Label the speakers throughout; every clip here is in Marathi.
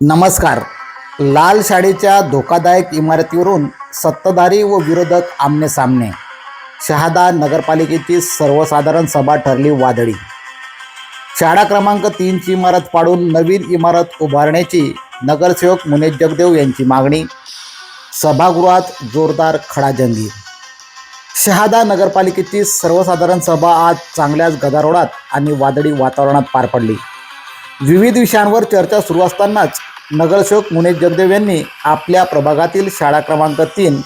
Speaker 1: नमस्कार. लाल शाळेच्या धोकादायक इमारतीवरून सत्ताधारी व विरोधक आमनेसामने. शहादा नगरपालिकेची सर्वसाधारण सभा ठरली वादळी. शाळा क्रमांक 3ची इमारत पाडून नवीन इमारत उभारण्याची नगरसेवक मुनेश जगदेव यांची मागणी. सभागृहात जोरदार खडाजंगी. शहादा नगरपालिकेची सर्वसाधारण सभा आज चांगल्याच गदारोळात आणि वादळी वातावरणात पार पडली. विविध विषयांवर चर्चा सुरू असतानाच नगरसेवक मुनेश जगदेव यांनी आपल्या प्रभागातील शाळा क्रमांक 3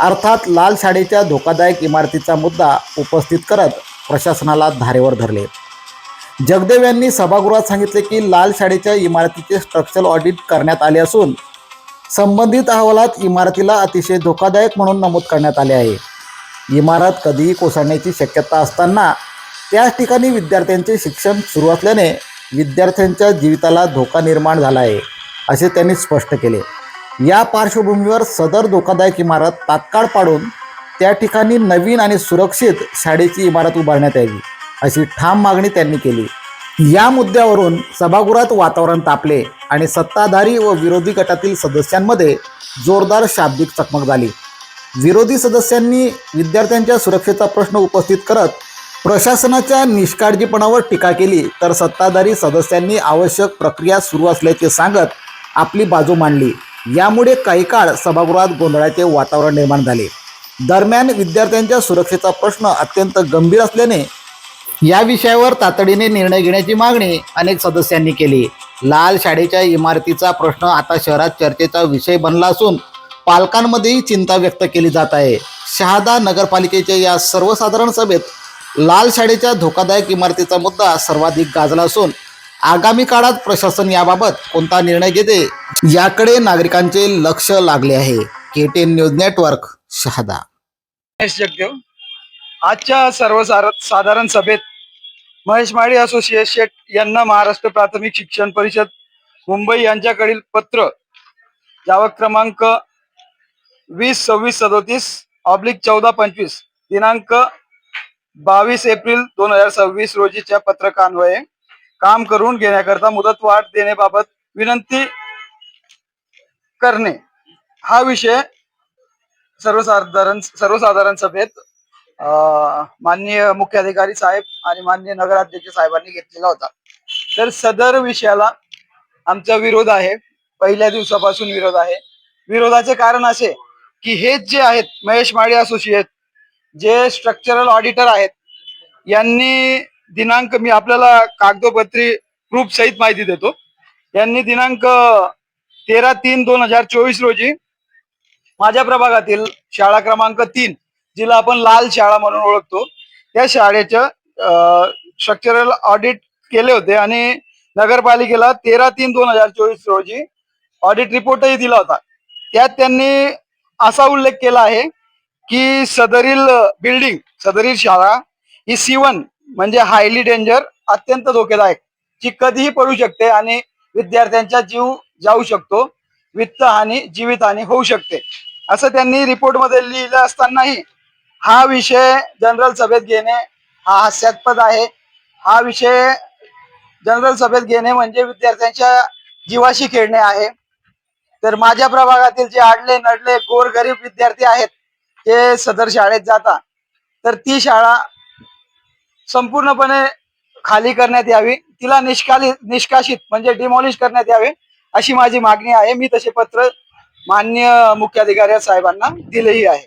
Speaker 1: अर्थात लाल शाळेच्या धोकादायक इमारतीचा मुद्दा उपस्थित करत प्रशासनाला धारेवर धरले. जगदेव यांनी सभागृहात सांगितले की लाल शाळेच्या इमारतीचे स्ट्रक्चरल ऑडिट करण्यात आले असून संबंधित अहवालात इमारतीला अतिशय धोकादायक म्हणून नमूद करण्यात आले आहे. इमारत कधीही कोसळण्याची शक्यता असताना त्याच ठिकाणी विद्यार्थ्यांचे शिक्षण सुरू असल्याने विद्यार्थ्यांच्या जीविताला धोका निर्माण झाला आहे, असे त्यांनी स्पष्ट केले. या पार्श्वभूमीवर सदर धोकादायक इमारत तात्काळ पाडून त्या ठिकाणी नवीन आणि सुरक्षित शाळेची इमारत उभारण्यात यावी, अशी ठाम मागणी त्यांनी केली. या मुद्द्यावरून सभागृहात वातावरण तापले आणि सत्ताधारी व विरोधी गटातील सदस्यांमध्ये जोरदार शाब्दिक चकमक झाली. विरोधी सदस्यांनी विद्यार्थ्यांच्या सुरक्षेचा प्रश्न उपस्थित करत प्रशासनाच्या निष्काळजीपणावर टीका केली, तर सत्ताधारी सदस्यांनी आवश्यक प्रक्रिया सुरू असल्याचे सांगत आपली बाजू मांडली. यामुळे काही काळ सभागृहात गोंधळाचे वातावरण निर्माण झाले. दरम्यान विद्यार्थ्यांच्या सुरक्षेचा प्रश्न अत्यंत गंभीर असल्याने या विषयावर तातडीने निर्णय घेण्याची मागणी अनेक सदस्यांनी केली. लाल शाळेच्या इमारतीचा प्रश्न आता शहरात चर्चेचा विषय बनला असून पालकांमध्येही चिंता व्यक्त केली जात आहे. शहादा नगरपालिकेच्या या सर्वसाधारण सभेत लाल शाळेच्या धोकादायक इमारतीचा मुद्दा सर्वाधिक गाजला असून आगामी काळात प्रशासन याबाबत कोणता निर्णय घेते याकडे नागरिकांचे लक्ष लागले आहे. KTN news network, Shahada.
Speaker 2: Mahesh Jagdev. आजच्या सर्वसाधारण सभेत महेश माळी असोसिएट शेट यांना महाराष्ट्र प्राथमिक शिक्षण परिषद मुंबई यांच्याकडील पत्र जावक क्रमांक 202637/1425 दिनांक 22 एप्रिल 2026 रोजीच्या पत्रकान्वये काम करून घेण्याकरता मुदतवाढ देण्याबाबत विनंती करणे हा विषय सर्वसाधारण सभेत माननीय मुख्याधिकारी साहेब आणि माननीय नगराध्यक्ष साहेबांनी घेतलेला होता. तर सदर विषयाला आमचा विरोध आहे. पहिल्या दिवसापासून विरोध आहे. विरोधाचे कारण असे की हे जे आहेत महेश माळी असोसिएट जे स्ट्रक्चरल ऑडिटर आहेत, यांनी दिनांक, मी आपल्याला कागदोपत्री प्रूफ सहित माहिती देतो, यांनी दिनांक 13/3/2024 रोजी माझ्या प्रभागातील शाळा क्रमांक 3 जिला आपण लाल शाळा म्हणून ओळखतो त्या शाळेचं स्ट्रक्चरल ऑडिट केले होते आणि नगरपालिकेला 13/3/2024 रोजी ऑडिट रिपोर्टही दिला होता. त्यात त्यांनी असा उल्लेख केला आहे की सदरील शाळा ही C1 म्हणजे हायली डेंजर, अत्यंत धोकेदायक, जी कधीही पडू शकते आणि विद्यार्थ्यांचा जीव जाऊ शकतो, वित्तहानी, जीवितहानी होऊ शकते, असं त्यांनी रिपोर्टमध्ये लिहिलं असतानाही हा विषय जनरल सभेत घेणे हा हास्यास्पद आहे. हा विषय जनरल सभेत घेणे म्हणजे विद्यार्थ्यांच्या जीवाशी खेळणे आहे. तर माझ्या प्रभागातील जे आडले नडले गोरगरीब विद्यार्थी आहेत ते सदर शाळेत जातात, तर ती शाळा संपूर्णपणे खाली करण्यात यावी, तिला निष्कासित म्हणजे डिमॉलिश करण्यात यावे, अशी माझी मागणी आहे. मी तसे पत्र माननीय मुख्याधिकारी साहेबांना दिलेही आहे.